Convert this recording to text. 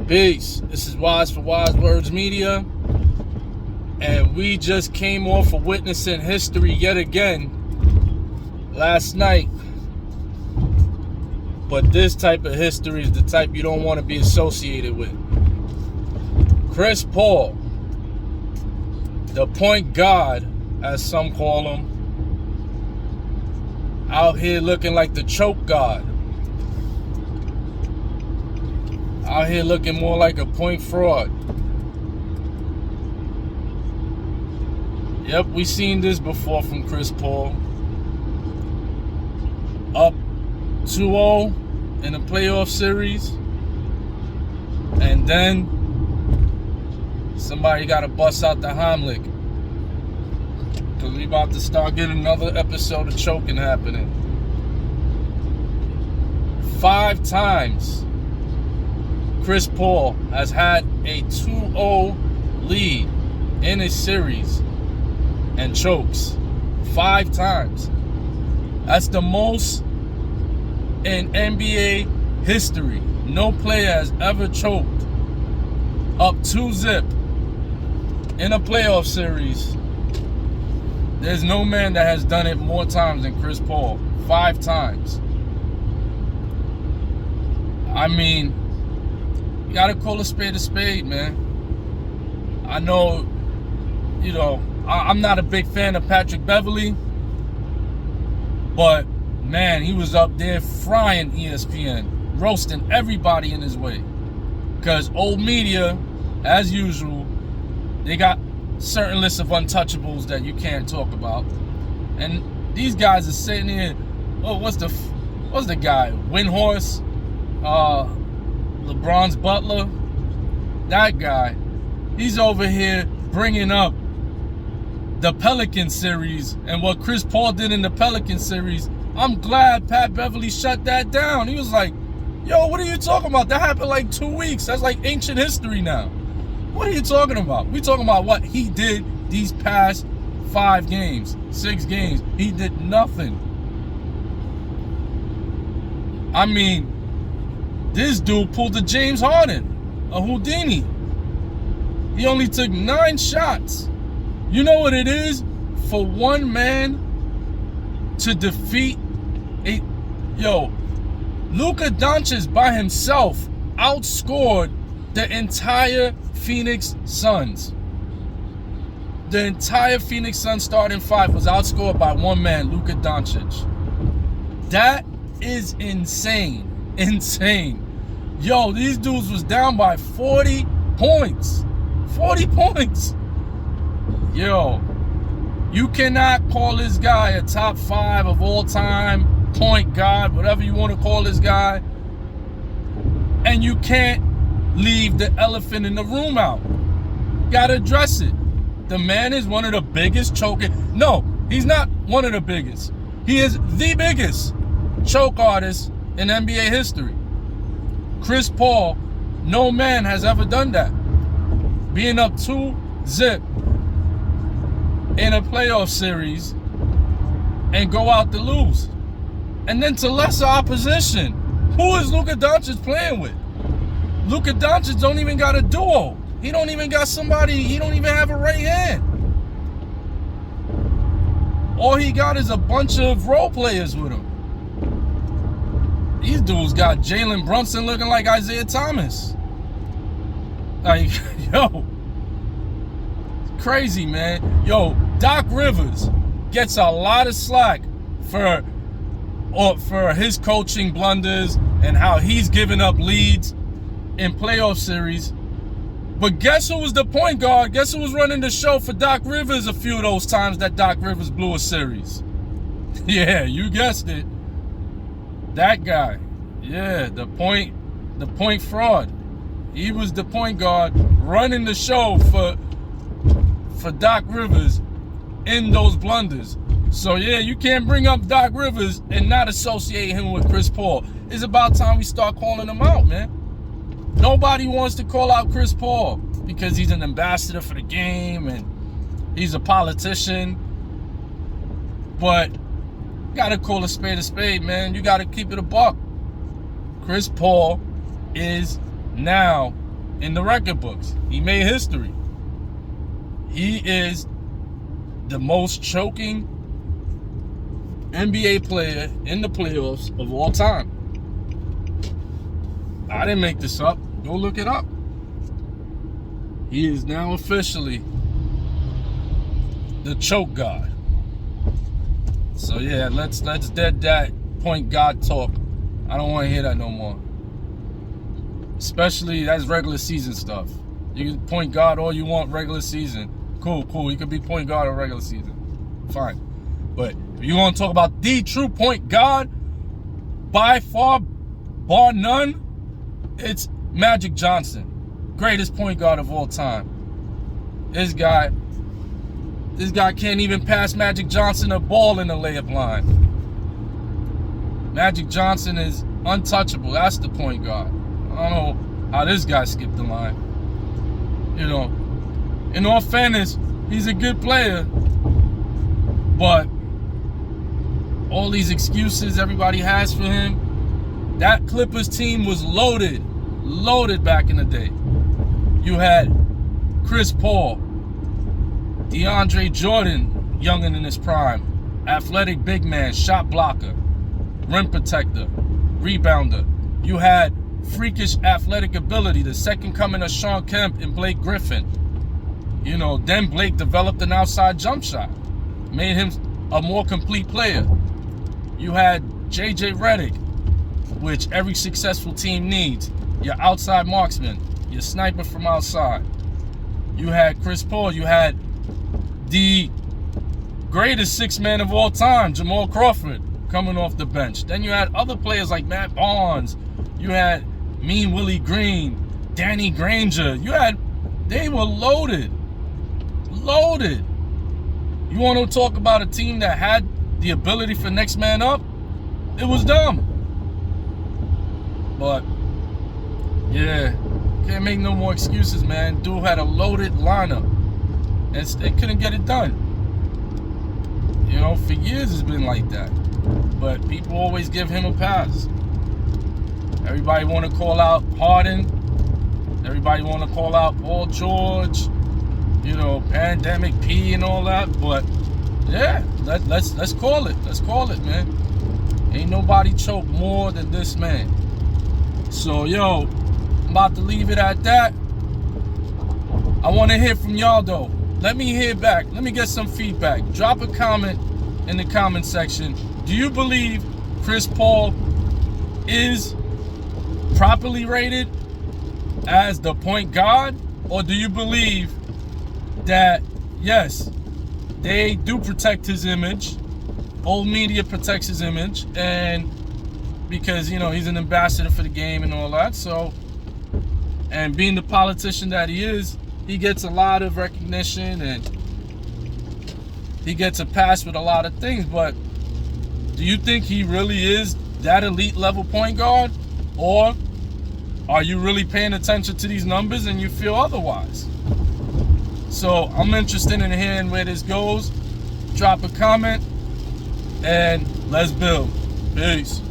Peace. This is Wise for Wise Words Media, and we just came off of witnessing history yet again last night. But this type of history is the type you don't want to be associated with. Chris Paul, the point guard, as some call him, out here looking like the choke guard. Out here looking more like a point fraud. Yep, we seen this before from Chris Paul. Up 2-0 in the playoff series. And then somebody got to bust out the Heimlich. Because we about to start getting another episode of choking happening. 5 times Chris Paul has had a 2-0 lead in a series and chokes 5 times. That's the most in NBA history. No player has ever choked up 2-0 in a playoff series. There's no man that has done it more times than Chris Paul. 5 times. I mean, you gotta call a spade, man. I know, I'm not a big fan of Patrick Beverley, but man, he was up there frying ESPN, roasting everybody in his way. Because old media, as usual, they got certain lists of untouchables that you can't talk about. And these guys are sitting here, what's the guy? Windhorse? LeBron's butler, that guy, he's over here bringing up the Pelican series and what Chris Paul did in the Pelican series. I'm glad Pat Beverley shut that down. He was like, yo, what are you talking about? That happened like 2 weeks. That's like ancient history now. What are you talking about? We talking about what he did these past 5 games, 6 games. He did nothing. I mean, this dude pulled a James Harden, a Houdini. He only took 9 shots. You know what it is for one man to defeat Luka Doncic by himself outscored the entire Phoenix Suns. The entire Phoenix Suns starting 5 was outscored by one man, Luka Doncic. That is insane. Insane. Yo, these dudes was down by 40 points. 40 points. Yo, you cannot call this guy a top 5 of all time point guard, whatever you want to call this guy, and you can't leave the elephant in the room out. Gotta address it. The man is one of the biggest choking. No, he's not one of the biggest. He is the biggest choke artist in NBA history. Chris Paul, no man has ever done that. Being up 2-0 in a playoff series and go out to lose. And then to lesser opposition. Who is Luka Doncic playing with? Luka Doncic don't even got a duo. He don't even got somebody, he don't even have a right hand. All he got is a bunch of role players with him. These dudes got Jalen Brunson looking like Isaiah Thomas. Like, yo, crazy, man. Yo, Doc Rivers gets a lot of slack for his coaching blunders and how he's giving up leads in playoff series. But guess who was the point guard? Guess who was running the show for Doc Rivers a few of those times that Doc Rivers blew a series? Yeah, you guessed it. That guy. Yeah, the point fraud. He was the point guard running the show for Doc Rivers in those blunders. So yeah, you can't bring up Doc Rivers and not associate him with Chris Paul. It's about time we start calling him out, man. Nobody wants to call out Chris Paul because he's an ambassador for the game and he's a politician. But you gotta call a spade, man. You gotta keep it a buck. Chris Paul is now in the record books. He made history. He is the most choking NBA player in the playoffs of all time. I didn't make this up. Go look it up. He is now officially the choke god. So yeah, let's dead that point guard talk. I don't want to hear that no more. Especially that's regular season stuff. You can point guard all you want regular season. Cool. You could be point guard in regular season. Fine. But if you want to talk about the true point guard, by far, bar none, it's Magic Johnson. Greatest point guard of all time. This guy can't even pass Magic Johnson a ball in the layup line. Magic Johnson is untouchable. That's the point guard. I don't know how this guy skipped the line. You know, in all fairness, he's a good player, but all these excuses everybody has for him, that Clippers team was loaded back in the day. You had Chris Paul, DeAndre Jordan, younger in his prime, athletic big man, shot blocker, rim protector, rebounder. You had freakish athletic ability, the second coming of Shawn Kemp and Blake Griffin. You know, then Blake developed an outside jump shot, made him a more complete player. You had J.J. Redick, which every successful team needs. Your outside marksman, your sniper from outside. You had Chris Paul. You had the greatest six man of all time, Jamal Crawford, coming off the bench. Then you had other players like Matt Barnes. You had Mean Willie Green, Danny Granger. They were loaded. You want to talk about a team that had the ability for next man up? It was dumb. But yeah, can't make no more excuses, man. Dude had a loaded lineup, and they couldn't get it done. You know, for years it's been like that. But people always give him a pass. Everybody want to call out Harden. Everybody want to call out Paul George. You know, Pandemic P and all that. But yeah, let's call it. Let's call it, man. Ain't nobody choked more than this man. So yo, I'm about to leave it at that. I want to hear from y'all though. Let me hear back. Let me get some feedback. Drop a comment in the comment section. Do you believe Chris Paul is properly rated as the point guard? Or do you believe that, yes, they do protect his image, old media protects his image, and because, you know, he's an ambassador for the game and all that, so, and being the politician that he is, he gets a lot of recognition and he gets a pass with a lot of things, but do you think he really is that elite level point guard? Or are you really paying attention to these numbers and you feel otherwise? So I'm interested in hearing where this goes. Drop a comment and let's build. Peace.